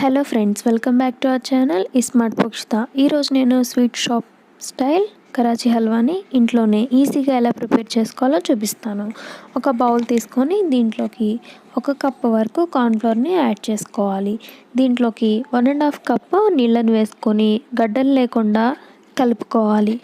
Hello friends, welcome back to our channel smart పోక్షిత. ఈరోజు నేను స్వీట్ షాప్ స్టైల్ కరాచీ హల్వాని ఇంట్లోనే ఈజీగా ఎలా ప్రిపేర్ చేసుకోవాలో చూపిస్తాను. ఒక బౌల్ తీసుకొని దీంట్లోకి 1 కప్ వరకు కార్న్ఫ్లోర్ని యాడ్ చేసుకోవాలి. దీంట్లోకి 1.5 కప్ నీళ్ళని వేసుకొని గడ్డలు లేకుండా కలుపుకోవాలి.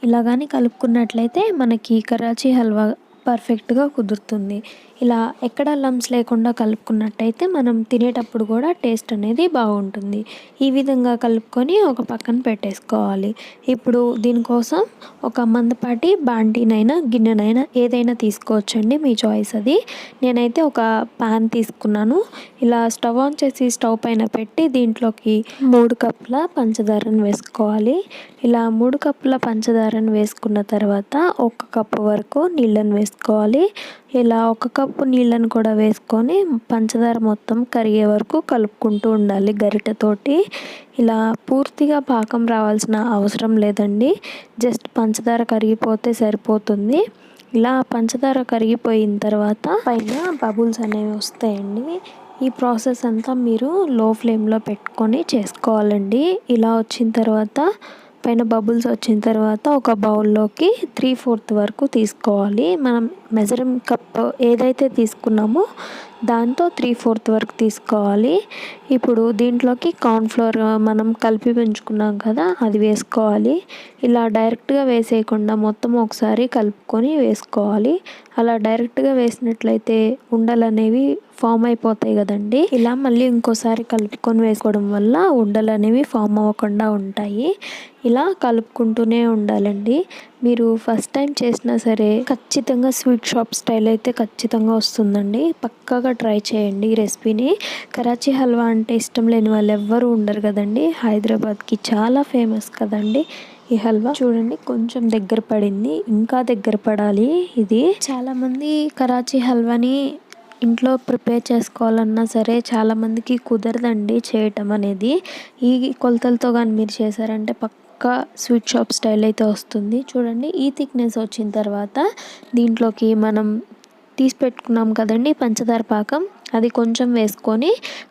ఇలాగాని కలుపుకున్నట్లయితే మనకి కరాచీ హల్వా పర్ఫెక్ట్గా కుదురుతుంది. ఇలా ఎక్కడ లంప్స్ లేకుండా కలుపుకున్నట్టయితే మనం తినేటప్పుడు కూడా టేస్ట్ అనేది బాగుంటుంది. ఈ విధంగా కలుపుకొని ఒక పక్కన పెట్టేసుకోవాలి. ఇప్పుడు దీనికోసం ఒక మందపాటి బాండీనైనా గిన్నెనైనా ఏదైనా తీసుకోవచ్చండి, మీ చాయిస్ అది. నేనైతే ఒక ప్యాన్ తీసుకున్నాను. ఇలా స్టవ్ ఆన్ చేసి స్టవ్ పైన పెట్టి దీంట్లోకి 3 కప్పుల పంచదారను వేసుకోవాలి. ఇలా 3 కప్పుల పంచదారను వేసుకున్న తర్వాత 1 కప్పు వరకు నీళ్ళని వేసుకోవాలి. ఇలా 1 కప్పు నీళ్ళని కూడా వేసుకొని పంచదార మొత్తం కరిగే వరకు కలుపుకుంటూ ఉండాలి గరిటెతోటి. ఇలా పూర్తిగా పాకం రావాల్సిన అవసరం లేదండి, జస్ట్ పంచదార కరిగిపోతే సరిపోతుంది. ఇలా పంచదార కరిగిపోయిన తర్వాత పైన బబుల్స్ అనేవి వస్తాయండి. ఈ ప్రాసెస్ అంతా మీరు లో ఫ్లేమ్లో పెట్టుకొని చేసుకోవాలండి. ఇలా వచ్చిన తర్వాత పైన బబుల్స్ వచ్చిన తర్వాత ఒక బౌల్లోకి 3/4 వరకు తీసుకోవాలి. మనం మెజరింగ్ కప్ ఏదైతే తీసుకున్నామో దాంతో 3/4 వరకు తీసుకోవాలి. ఇప్పుడు దీంట్లోకి కార్న్ఫ్లోర్ మనం కలిపి పెంచుకున్నాం కదా, అది వేసుకోవాలి. ఇలా డైరెక్ట్గా వేసేయకుండా మొత్తం ఒకసారి కలుపుకొని వేసుకోవాలి. అలా డైరెక్ట్గా వేసినట్లయితే ఉండలు అనేవి ఫామ్ అయిపోతాయి కదండి. ఇలా మళ్ళీ ఇంకోసారి కలుపుకొని వేసుకోవడం వల్ల ఉండలు అనేవి ఫామ్ అవ్వకుండా ఉంటాయి. ఇలా కలుపుకుంటూనే ఉండాలండి. మీరు ఫస్ట్ టైం చేసినా సరే ఖచ్చితంగా స్వీట్ షాప్ స్టైల్ అయితే ఖచ్చితంగా వస్తుందండి. పక్కాగా ట్రై చేయండి ఈ రెసిపీని. కరాచీ హల్వా అంటే ఇష్టం లేని వాళ్ళు ఎవ్వరూ ఉండరు కదండి. హైదరాబాద్కి చాలా ఫేమస్ కదండి ఈ హల్వా. చూడండి, కొంచెం దగ్గర పడింది, ఇంకా దగ్గర పడాలి. ఇది చాలామంది కరాచీ హల్వాని ఇంట్లో ప్రిపేర్ చేసుకోవాలన్నా సరే చాలామందికి కుదరదండి చేయటం అనేది. ఈ కొలతలతో కానీ మీరు చేశారంటే పక్కా స్వీట్ షాప్ స్టైల్ అయితే వస్తుంది. చూడండి, ఈ థిక్నెస్ వచ్చిన తర్వాత దీంట్లోకి మనం తీసి పెట్టుకున్నాం కదండి పంచదార పాకం, అది కొంచెం వేసుకొని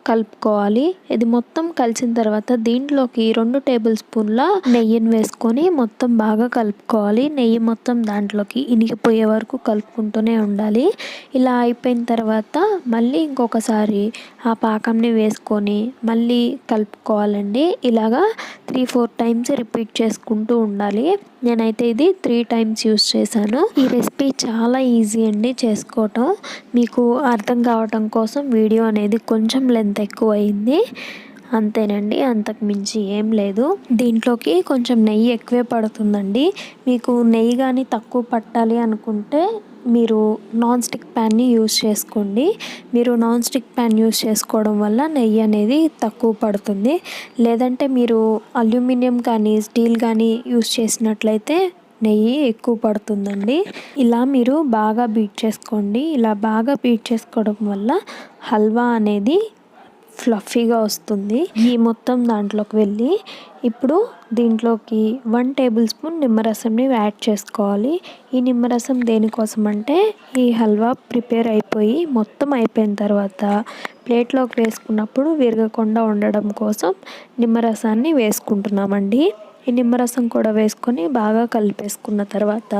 కలుపుకోవాలి. ఇది మొత్తం కలిసిన తర్వాత దీంట్లోకి 2 టేబుల్ స్పూన్ల నెయ్యిని వేసుకొని మొత్తం బాగా కలుపుకోవాలి. నెయ్యి మొత్తం దాంట్లోకి ఇనికిపోయే వరకు కలుపుకుంటూనే ఉండాలి. ఇలా అయిపోయిన తర్వాత మళ్ళీ ఇంకొకసారి ఆ పాకంని వేసుకొని మళ్ళీ కలుపుకోవాలండి. ఇలాగా 3-4 టైమ్స్ రిపీట్ చేసుకుంటూ ఉండాలి. నేనైతే ఇది 3 టైమ్స్ యూస్ చేశాను. ఈ రెసిపీ చాలా ఈజీ అండి చేసుకోవటం. మీకు అర్థం కావటం కోసం వీడియో అనేది కొంచెం లెంత్ ఎక్కువ అయింది, అంతేనండి, అంతకు మించి ఏం లేదు. దీంట్లోకి కొంచెం నెయ్యి ఎక్కువే పడుతుందండి. మీకు నెయ్యి కానీ తక్కువ పట్టాలి అనుకుంటే మీరు నాన్ స్టిక్ ప్యాన్ని యూస్ చేసుకోండి. మీరు నాన్ స్టిక్ ప్యాన్ యూస్ చేసుకోవడం వల్ల నెయ్యి అనేది తక్కువ పడుతుంది. లేదంటే మీరు అల్యూమినియం కానీ స్టీల్ కానీ యూస్ చేసినట్లయితే నెయ్యి ఎక్కువ పడుతుందండి. ఇలా మీరు బాగా బీట్ చేసుకోండి. ఇలా బాగా బీట్ చేసుకోవడం వల్ల హల్వా అనేది ఫ్లఫీగా వస్తుంది. ఈ మొత్తం దాంట్లోకి వెళ్ళి ఇప్పుడు దీంట్లోకి 1 టేబుల్ స్పూన్ నిమ్మరసంని యాడ్ చేసుకోవాలి. ఈ నిమ్మరసం దేనికోసం అంటే ఈ హల్వా ప్రిపేర్ అయిపోయి మొత్తం అయిపోయిన తర్వాత ప్లేట్లోకి వేసుకున్నప్పుడు విరగకుండా ఉండడం కోసం నిమ్మరసాన్ని వేసుకుంటున్నామండి. ఈ నిమ్మరసం కూడా వేసుకొని బాగా కలిపేసుకున్న తర్వాత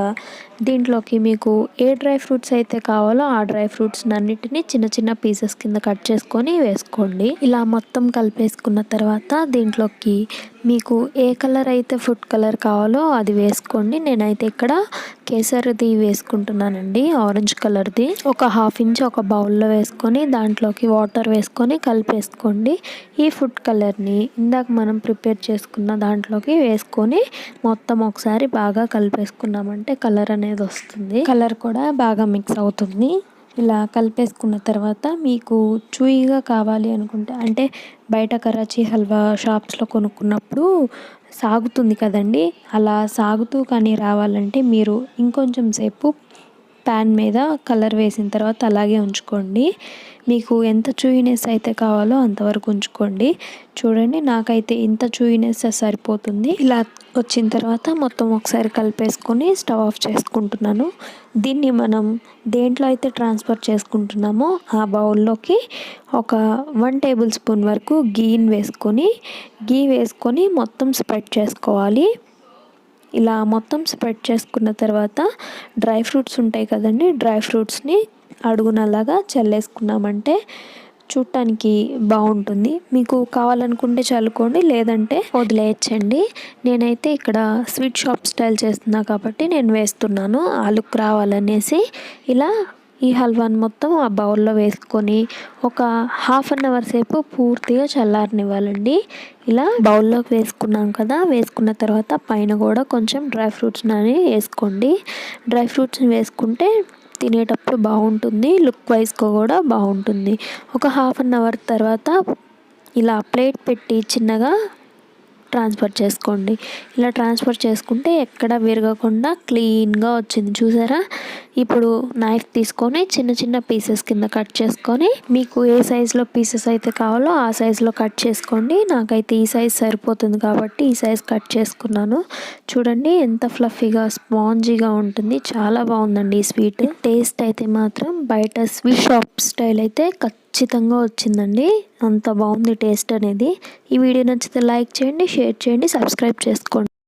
దీంట్లోకి మీకు ఏ డ్రై ఫ్రూట్స్ అయితే కావాలో ఆ డ్రై ఫ్రూట్స్ అన్నిటినీ చిన్న చిన్న పీసెస్ కింద కట్ చేసుకొని వేసుకోండి. ఇలా మొత్తం కలిపేసుకున్న తర్వాత దీంట్లోకి మీకు ఏ కలర్ అయితే ఫుడ్ కలర్ కావాలో అది వేసుకోండి. నేనైతే ఇక్కడ కేసరిది వేసుకుంటున్నానండి, ఆరెంజ్ కలర్ది. ఒక 1/2 ఇంచ్ ఒక బౌల్లో వేసుకొని దాంట్లోకి వాటర్ వేసుకొని కలిపేసుకోండి. ఈ ఫుడ్ కలర్ని ఇందాక మనం ప్రిపేర్ చేసుకున్న దాంట్లోకి వేసుకొని మొత్తం ఒకసారి బాగా కలిపేసుకున్నామంటే కలర్ అనేది వస్తుంది. కలర్ కూడా బాగా మిక్స్ అవుతుంది. ఇలా కలిపేసుకున్న తర్వాత మీకు చూయిగా కావాలి అనుకుంటే, అంటే బయట కరాచీ హల్వా షాప్స్లో కొనుక్కున్నప్పుడు సాగుతుంది కదండి, అలా సాగుతూ కానీ రావాలంటే మీరు ఇంకొంచెం సేపు ప్యాన్ మీద కలర్ వేసిన తర్వాత అలాగే ఉంచుకోండి. మీకు ఎంత చూయినెస్ అయితే కావాలో అంతవరకు ఉంచుకోండి. చూడండి, నాకైతే ఇంత చూయినెస్ సరిపోతుంది. ఇలా వచ్చిన తర్వాత మొత్తం ఒకసారి కలిపేసుకొని స్టవ్ ఆఫ్ చేసుకుంటున్నాను. దీన్ని మనం దేంట్లో అయితే ట్రాన్స్ఫర్ చేసుకుంటున్నామో ఆ బౌల్లోకి ఒక 1 టేబుల్ స్పూన్ వరకు గీ వేసుకొని మొత్తం స్ప్రెడ్ చేసుకోవాలి. ఇలా మొత్తం స్ప్రెడ్ చేసుకున్న తర్వాత డ్రై ఫ్రూట్స్ ఉంటాయి కదండి, డ్రై ఫ్రూట్స్ని అడుగునలాగా చల్లేసుకున్నామంటే చూడటానికి బాగుంటుంది. మీకు కావాలనుకుంటే చల్లుకోండి, లేదంటే వదిలేయచ్చండి. నేనైతే ఇక్కడ స్వీట్ షాప్ స్టైల్ చేస్తున్నా కాబట్టి నేను వేస్తున్నాను, ఆ లుక్ రావాలనేసి. ఇలా ఈ హల్వాని మొత్తం ఆ బౌల్లో వేసుకొని ఒక 1/2 అవర్ సేపు పూర్తిగా చల్లారనివ్వాలండి. ఇలా బౌల్లోకి వేసుకున్నాం కదా, వేసుకున్న తర్వాత పైన కూడా కొంచెం డ్రై ఫ్రూట్స్ని వేసుకోండి. డ్రై ఫ్రూట్స్ని వేసుకుంటే తినేటప్పుడు బాగుంటుంది, లుక్ వైజ్గా కూడా బాగుంటుంది. ఒక 1/2 అవర్ తర్వాత ఇలా ప్లేట్ పెట్టి చిన్నగా ట్రాన్స్ఫర్ చేసుకోండి. ఇలా ట్రాన్స్ఫర్ చేసుకుంటే ఎక్కడ విరగకుండా క్లీన్గా వచ్చింది, చూసారా? ఇప్పుడు నైఫ్ తీసుకొని చిన్న చిన్న పీసెస్ కింద కట్ చేసుకొని, మీకు ఏ సైజులో పీసెస్ అయితే కావాలో ఆ సైజులో కట్ చేసుకోండి. నాకైతే ఈ సైజ్ సరిపోతుంది కాబట్టి ఈ సైజ్ కట్ చేసుకున్నాను. చూడండి ఎంత ఫ్లఫీగా స్పాంజీగా ఉంటుంది, చాలా బాగుందండి ఈ స్వీట్. టేస్ట్ అయితే మాత్రం బయట స్వీట్ షాప్ స్టైల్ అయితే ఖచ్చితంగా వచ్చిందండి, అంత బాగుంది టేస్ట్ అనేది. ఈ వీడియో నచ్చితే లైక్ చేయండి, షేర్ చేయండి, సబ్స్క్రైబ్ చేసుకోండి.